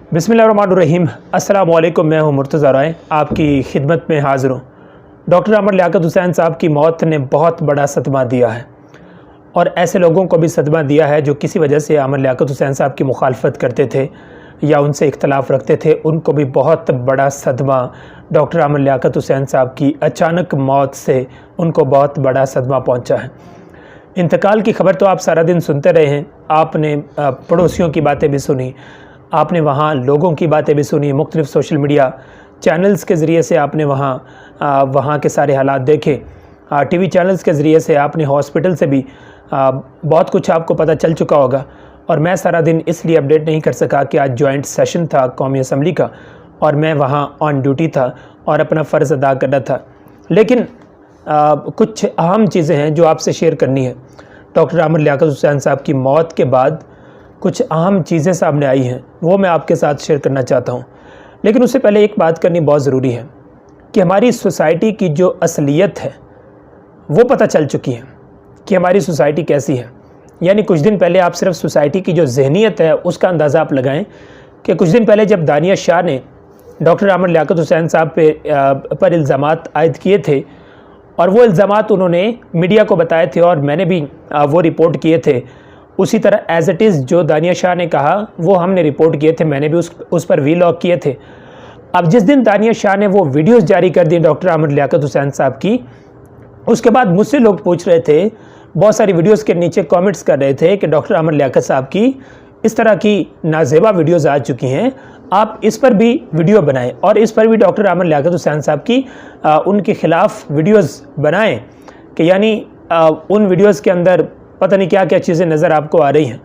बिस्मिल्लाहिर्रहमानिर्रहीम। अस्सलाम वालेकुम। मैं हूं मुर्तज़ा राय, आपकी खिदमत में हाज़िर हूं। डॉक्टर आमर लियाकत हुसैन साहब की मौत ने बहुत बड़ा सदमा दिया है और ऐसे लोगों को भी सदमा दिया है जो किसी वजह से आमर लियाकत हुसैन साहब की मुखालफत करते थे या उनसे इख्तलाफ रखते थे। उनको भी बहुत बड़ा सदमा डॉक्टर आमर लियाकत हुसैन साहब की अचानक मौत से उनको बहुत बड़ा सदमा पहुँचा है। इंतकाल की खबर तो आप सारा दिन सुनते रहे हैं। आपने पड़ोसियों की बातें भी सुनी, आपने वहाँ लोगों की बातें भी सुनी, मुख्तलिफ़ सोशल मीडिया चैनल्स के ज़रिए से आपने वहाँ के सारे हालात देखे। टीवी चैनल्स के ज़रिए से आपने हॉस्पिटल से भी बहुत कुछ आपको पता चल चुका होगा। और मैं सारा दिन इसलिए अपडेट नहीं कर सका कि आज जॉइंट सेशन था कौमी असम्बली का और मैं वहाँ ऑन ड्यूटी था और अपना फ़र्ज़ अदा कर रहा था। लेकिन कुछ अहम चीज़ें हैं जो आपसे शेयर करनी है। डॉक्टर आमर लियाकत हुसैन साहब की मौत के बाद कुछ अहम चीज़ें सामने आई हैं, वो मैं आपके साथ शेयर करना चाहता हूँ। लेकिन उससे पहले एक बात करनी बहुत ज़रूरी है कि हमारी सोसाइटी की जो असलियत है वो पता चल चुकी है कि हमारी सोसाइटी कैसी है। यानी कुछ दिन पहले आप सिर्फ सोसाइटी की जो जहनीत है उसका अंदाज़ा आप लगाएं कि कुछ दिन पहले जब दानिया शाह ने डॉक्टर आमर लियाकत हुसैन साहब पर इल्ज़ामात आयद किए थे और वो इल्ज़ामात उन्होंने मीडिया को बताए थे और मैंने भी वो रिपोर्ट किए थे, उसी तरह एज़ इट इज़ जो दानिया शाह ने कहा वो हमने रिपोर्ट किए थे, मैंने भी उस पर वीलॉग किए थे। अब जिस दिन दानिया शाह ने वो वीडियोस जारी कर दी डॉक्टर आमर लियाकत हुसैन साहब की, उसके बाद मुझसे लोग पूछ रहे थे, बहुत सारी वीडियोस के नीचे कमेंट्स कर रहे थे कि डॉक्टर आमर लियाकत साहब की इस तरह की नाजेबा वीडियोस आ चुकी हैं, आप इस पर भी वीडियो बनाएं और इस पर भी डॉक्टर आमर लियाकत हुसैन साहब की उनके ख़िलाफ़ वीडियोस बनाएं कि यानी उन वीडियोस के अंदर पता नहीं क्या क्या चीज़ें नज़र आपको आ रही हैं।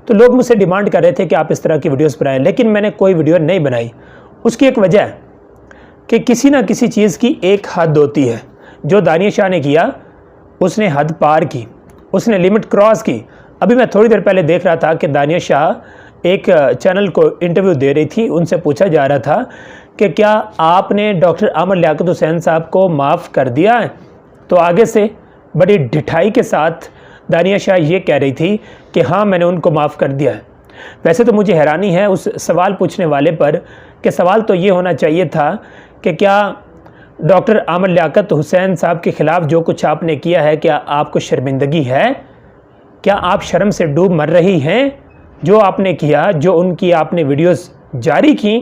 तो लोग मुझसे डिमांड कर रहे थे कि आप इस तरह की वीडियोस बनाएं, लेकिन मैंने कोई वीडियो नहीं बनाई। उसकी एक वजह है कि किसी ना किसी चीज़ की एक हद होती है। जो दानिया शाह ने किया उसने हद पार की, उसने लिमिट क्रॉस की। अभी मैं थोड़ी देर पहले देख रहा था कि दानिया शाह एक चैनल को इंटरव्यू दे रही थी, उनसे पूछा जा रहा था कि क्या आपने डॉक्टर आमर लियाकत हुसैन साहब को माफ़ कर दिया है। तो आगे से बड़ी ढिठाई के साथ दानिया शाह ये कह रही थी कि हाँ, मैंने उनको माफ़ कर दिया है। वैसे तो मुझे हैरानी है उस सवाल पूछने वाले पर कि सवाल तो ये होना चाहिए था कि क्या डॉक्टर आमर लियाकत हुसैन साहब के ख़िलाफ़ जो कुछ आपने किया है, क्या आपको शर्मिंदगी है, क्या आप शर्म से डूब मर रही हैं। जो आपने किया, जो उनकी आपने वीडियोस जारी की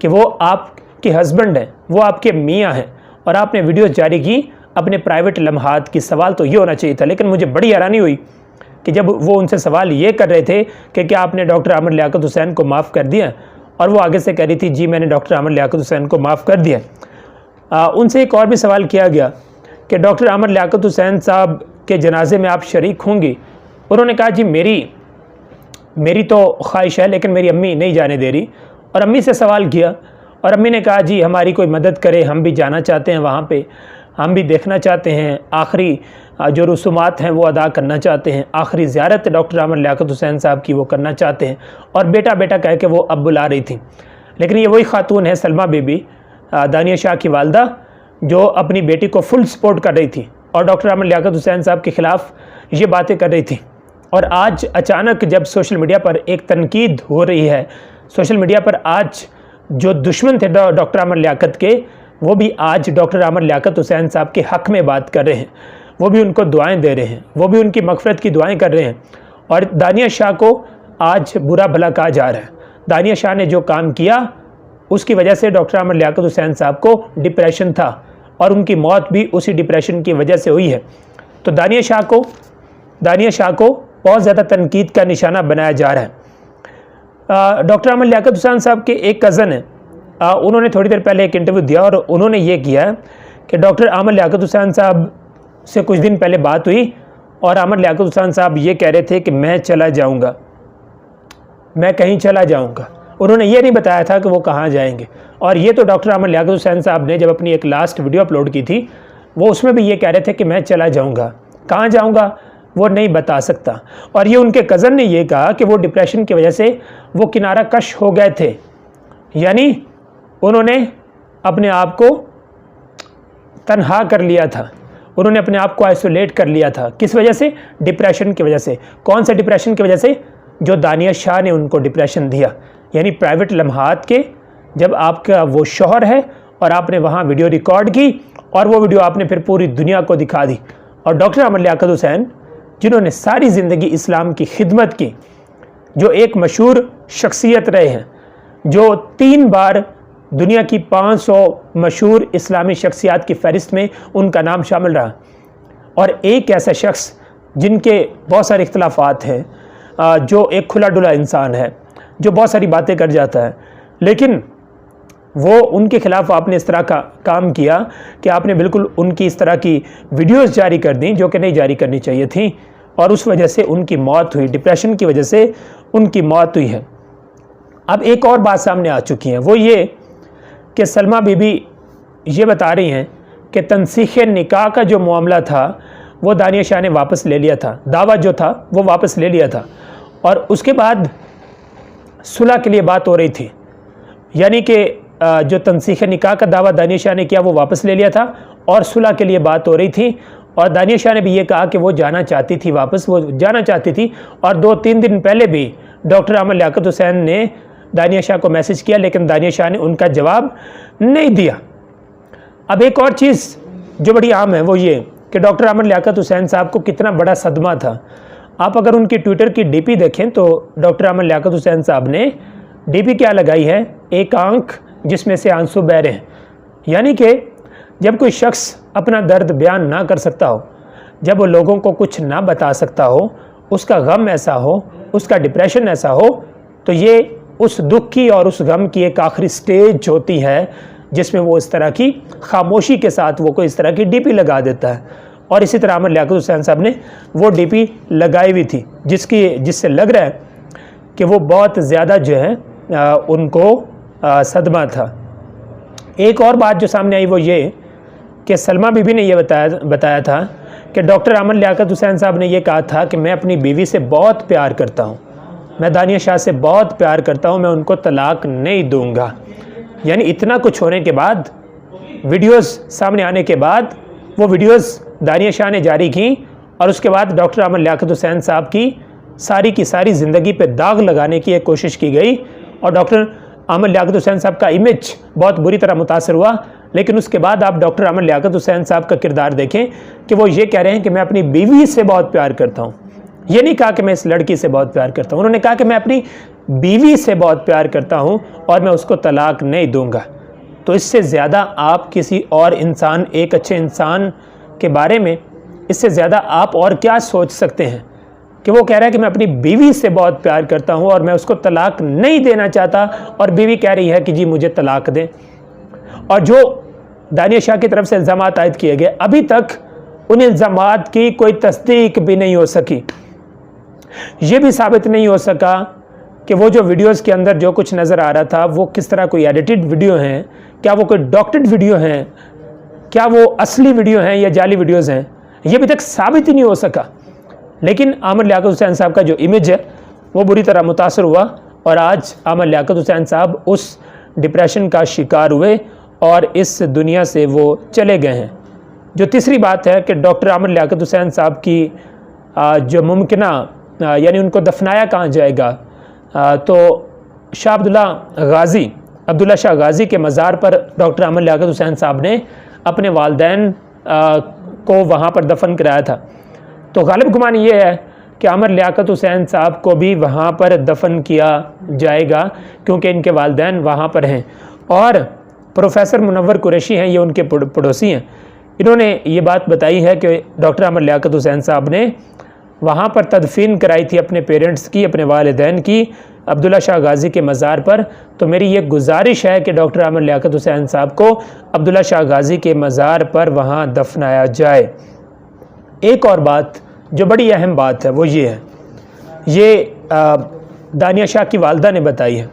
कि वो आपके हस्बैंड हैं, वो आपके मियाँ हैं और आपने वीडियोस जारी की अपने प्राइवेट लम्हात की। सवाल तो ये होना चाहिए था। लेकिन मुझे बड़ी हैरानी हुई कि जब वो उनसे सवाल ये कर रहे थे कि क्या आपने डॉक्टर आमर लियाकत हुसैन को माफ़ कर दिया, और वो आगे से कह रही थी जी मैंने डॉक्टर आमर लियाकत हुसैन को माफ़ कर दिया। उनसे एक और भी सवाल किया गया कि डॉक्टर आमर लियाकत हुसैन साहब के जनाजे में आप शरीक होंगी। उन्होंने कहा जी मेरी तो ख्वाहिश है लेकिन मेरी अम्मी नहीं जाने दे रही। और अम्मी से सवाल किया और अम्मी ने कहा जी हमारी कोई मदद करे, हम भी जाना चाहते हैं वहाँ पे, हम भी देखना चाहते हैं, आखिरी जो रसूमात हैं वो अदा करना चाहते हैं, आखिरी ज़ियारत डॉक्टर आमर लियाकत हुसैन साहब की वो करना चाहते हैं। और बेटा बेटा कह के वो अब बुला रही थी। लेकिन ये वही खातून है सलमा बीबी, दानिया शाह की वालदा, जो अपनी बेटी को फुल सपोर्ट कर रही थी और डॉक्टर आमर लियाकत हुसैन साहब के ख़िलाफ़ ये बातें कर रही थी। और आज अचानक जब सोशल मीडिया पर एक तनकीद हो रही है, सोशल मीडिया पर आज जो दुश्मन थे डॉक्टर आमर लियाकत के, वो भी आज डॉक्टर आमर लियाकत हुसैन साहब के हक़ में बात कर रहे हैं, वो भी उनको दुआएं दे रहे हैं, वो भी उनकी मग़फ़िरत की दुआएं कर रहे हैं। और दानिया शाह को आज बुरा भला कहा जा रहा है। दानिया शाह ने जो काम किया उसकी वजह से डॉक्टर आमर लियाकत हुसैन साहब को डिप्रेशन था और उनकी मौत भी उसी डिप्रेशन की वजह से हुई है। तो दानिया शाह को बहुत ज़्यादा तनकीद का निशाना बनाया जा रहा है। डॉक्टर आमर लियाकत हुसैन साहब के एक कज़न हैं, उन्होंने थोड़ी देर पहले एक इंटरव्यू दिया और उन्होंने ये किया कि डॉक्टर आमर लियाकत हुसैन साहब से कुछ दिन पहले बात हुई और आमर लियाकत हुसैन साहब ये कह रहे थे कि मैं चला जाऊंगा, मैं कहीं चला जाऊंगा। उन्होंने ये नहीं बताया था कि वो कहाँ जाएंगे। और ये तो डॉक्टर आमर लियाकत हुसैन साहब ने जब अपनी एक लास्ट वीडियो अपलोड की थी, वो उसमें भी ये कह रहे थे कि मैं चला जाऊँगा, कहाँ जाऊँगा वो नहीं बता सकता। और ये उनके कज़न ने ये कहा कि वो डिप्रेशन की वजह से वो किनारा कश हो गए थे, यानी उन्होंने अपने आप को तन्हा कर लिया था, उन्होंने अपने आप को आइसोलेट कर लिया था। किस वजह से? डिप्रेशन की वजह से। कौन से डिप्रेशन की वजह से? जो दानिया शाह ने उनको डिप्रेशन दिया। यानी प्राइवेट लम्हात के, जब आपका वो शौहर है और आपने वहाँ वीडियो रिकॉर्ड की और वो वीडियो आपने फिर पूरी दुनिया को दिखा दी। और डॉक्टर अमर लियाकत हुसैन जिन्होंने सारी ज़िंदगी इस्लाम की खिदमत की, जो एक मशहूर शख्सियत रहे हैं, जो 3 बार दुनिया की 500 मशहूर इस्लामी शख्सियात की फ़हरिस्त में उनका नाम शामिल रहा, और एक ऐसा शख्स जिनके बहुत सारे इख्तलाफात हैं, जो एक खुला डुला इंसान है, जो बहुत सारी बातें कर जाता है, लेकिन वो उनके ख़िलाफ़ आपने इस तरह का काम किया कि आपने बिल्कुल उनकी इस तरह की वीडियोस जारी कर दी जो कि नहीं जारी करनी चाहिए थी, और उस वजह से उनकी मौत हुई, डिप्रेशन की वजह से उनकी मौत हुई है। अब एक और बात सामने आ चुकी है, वो ये कि सलमा बीबी ये बता रही हैं कि तनसीख निकाह का जो मामला था वो दानिया शाह ने वापस ले लिया था, दावा जो था वो वापस ले लिया था, और उसके बाद सुलह के लिए बात हो रही थी। यानी कि जो तनसीख निकाह का दावा दानिया शाह ने किया वो वापस ले लिया था और सुलह के लिए बात हो रही थी, और दानिया शाह ने भी ये कहा कि वो जाना चाहती थी वापस, वो जाना चाहती थी। और 2-3 दिन पहले भी डॉक्टर अमर लियाकत हुसैन ने दानिया शाह को मैसेज किया, लेकिन दानिया शाह ने उनका जवाब नहीं दिया। अब एक और चीज़ जो बड़ी आम है वो ये कि डॉक्टर अमर लियाकत हुसैन साहब को कितना बड़ा सदमा था। आप अगर उनकी ट्विटर की डीपी देखें तो डॉक्टर अमर लियाकत हुसैन साहब ने डीपी क्या लगाई है, एक आंख जिसमें से आंसू बह रहे हैं। यानी कि जब कोई शख्स अपना दर्द बयान ना कर सकता हो, जब वो लोगों को कुछ ना बता सकता हो, उसका गम ऐसा हो, उसका डिप्रेशन ऐसा हो, तो ये उस दुख की और उस गम की एक आखिरी स्टेज होती है जिसमें वो इस तरह की खामोशी के साथ वो कोई इस तरह की डीपी लगा देता है। और इसी तरह अमर लियाकत हुसैन साहब ने वो डीपी लगाई हुई थी जिससे लग रहा है कि वो बहुत ज़्यादा जो है उनको सदमा था। एक और बात जो सामने आई वो ये कि सलमा बीबी ने ये बताया था कि डॉक्टर अमर लियाकत हुसैन साहब ने ये कहा था कि मैं अपनी बीवी से बहुत प्यार करता हूँ, मैं दानिया शाह से बहुत प्यार करता हूँ, मैं उनको तलाक नहीं दूँगा। यानी इतना कुछ होने के बाद, वीडियोस सामने आने के बाद, वो वीडियोस दानिया शाह ने जारी की, और उसके बाद डॉक्टर अमर लियाकत हुसैन साहब की सारी ज़िंदगी पे दाग लगाने की एक कोशिश की गई, और डॉक्टर अमर लियाकत हुसैन साहब का इमेज बहुत बुरी तरह मुतासर हुआ। लेकिन उसके बाद आप डॉक्टर अमर लियाकत हुसैन साहब का किरदार देखें कि वो ये कह रहे हैं कि मैं अपनी बीवी से बहुत प्यार करता हूँ। ये नहीं कहा कि मैं इस लड़की से बहुत प्यार करता हूँ, उन्होंने कहा कि मैं अपनी बीवी से बहुत प्यार करता हूँ और मैं उसको तलाक नहीं दूँगा। तो इससे ज़्यादा आप किसी और इंसान, एक अच्छे इंसान के बारे में, इससे ज़्यादा आप और क्या सोच सकते हैं कि वो कह रहा है कि मैं अपनी बीवी से बहुत प्यार करता हूँ और मैं उसको तलाक नहीं देना चाहता, और बीवी कह रही है कि जी मुझे तलाक दें। और जो दानिया शाह की तरफ से इल्ज़ामात आयद किए गए, अभी तक उन इल्ज़ामात की कोई तस्दीक भी नहीं हो सकी। ये भी साबित नहीं हो सका कि वो जो वीडियोस के अंदर जो कुछ नज़र आ रहा था वो किस तरह कोई एडिटेड वीडियो हैं, क्या वो कोई डॉक्टर्ड वीडियो हैं, क्या वो असली वीडियो हैं या जाली वीडियोज़ हैं, ये अभी तक साबित ही नहीं हो सका। लेकिन अमर लियाकत हुसैन साहब का जो इमेज है वो बुरी तरह मुतासर हुआ, और आज अमर लियाकत हुसैन साहब उस डिप्रेशन का शिकार हुए और इस दुनिया से वो चले गए हैं। जो तीसरी बात है कि डॉक्टर अमर लियाकत हुसैन साहब की जो मुमकिना, यानी उनको दफनाया कहाँ जाएगा, तो शाह अब्दुल्ला शाह गाज़ी के मज़ार पर डॉक्टर अमर लियाकत हुसैन साहब ने अपने वालिदैन को वहाँ पर दफन कराया था। तो गालिब गुमान ये है कि अमर लियाकत हुसैन साहब को भी वहाँ पर दफन किया जाएगा, क्योंकि इनके वालिदैन वहाँ पर हैं। और प्रोफेसर मुनव्वर कुरैशी हैं, ये उनके पड़ोसी हैं, इन्होंने ये बात बताई है कि डॉक्टर अमर लियाकत हुसैन साहब ने वहाँ पर तदफीन कराई थी अपने पेरेंट्स की, अपने वालिदैन की, अब्दुल्ला शाह गाज़ी के मज़ार पर। तो मेरी ये गुजारिश है कि डॉक्टर अमर लियाकत हुसैन साहब को अब्दुल्ला शाह गाज़ी के मज़ार पर वहाँ दफनाया जाए। एक और बात जो बड़ी अहम बात है वो ये है, ये दानिया शाह की वालदा ने बताई है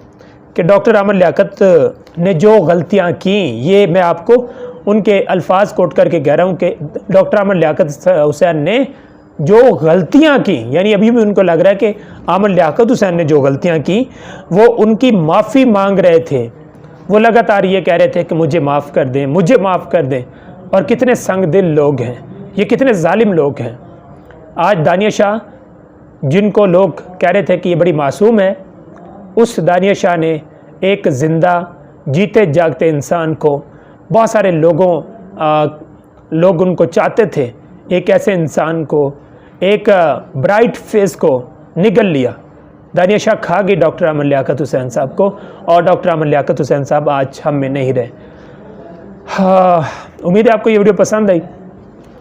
कि डॉक्टर अमर लियाकत ने जो गलतियाँ की, ये मैं आपको उनके अल्फाज कोट करके कह रहा हूँ कि डॉक्टर अमर लियाकत हुसैन ने जो गलतियाँ की, यानी अभी भी उनको लग रहा है कि अमर लियाकत हुसैन ने जो गलतियाँ की वो उनकी माफ़ी मांग रहे थे। वो लगातार ये कह रहे थे कि मुझे माफ़ कर दें, मुझे माफ़ कर दें। और कितने संग दिल लोग हैं, ये कितने जालिम लोग हैं। आज दानिया शाह, जिनको लोग कह रहे थे कि ये बड़ी मासूम है, उस दानिया शाह ने एक ज़िंदा जीते जागते इंसान को, बहुत सारे लोग उनको चाहते थे, एक ऐसे इंसान को, एक ब्राइट फेस को निगल लिया। दानिया शाह खा गई डॉक्टर अमन लियाकत हुसैन साहब को, और डॉक्टर अमन लियाकत हुसैन साहब आज हम में नहीं रहे। हाँ, उम्मीद है आपको ये वीडियो पसंद आई।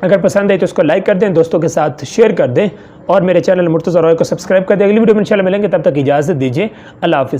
अगर पसंद आई तो इसको लाइक कर दें, दोस्तों के साथ शेयर कर दें, और मेरे चैनल मुर्तज़ा रॉय को सब्सक्राइब कर दें। अगली वीडियो में इंशाल्लाह मिलेंगे, तब तक इजाज़त दीजिए। अल्लाह हाफ़िज़।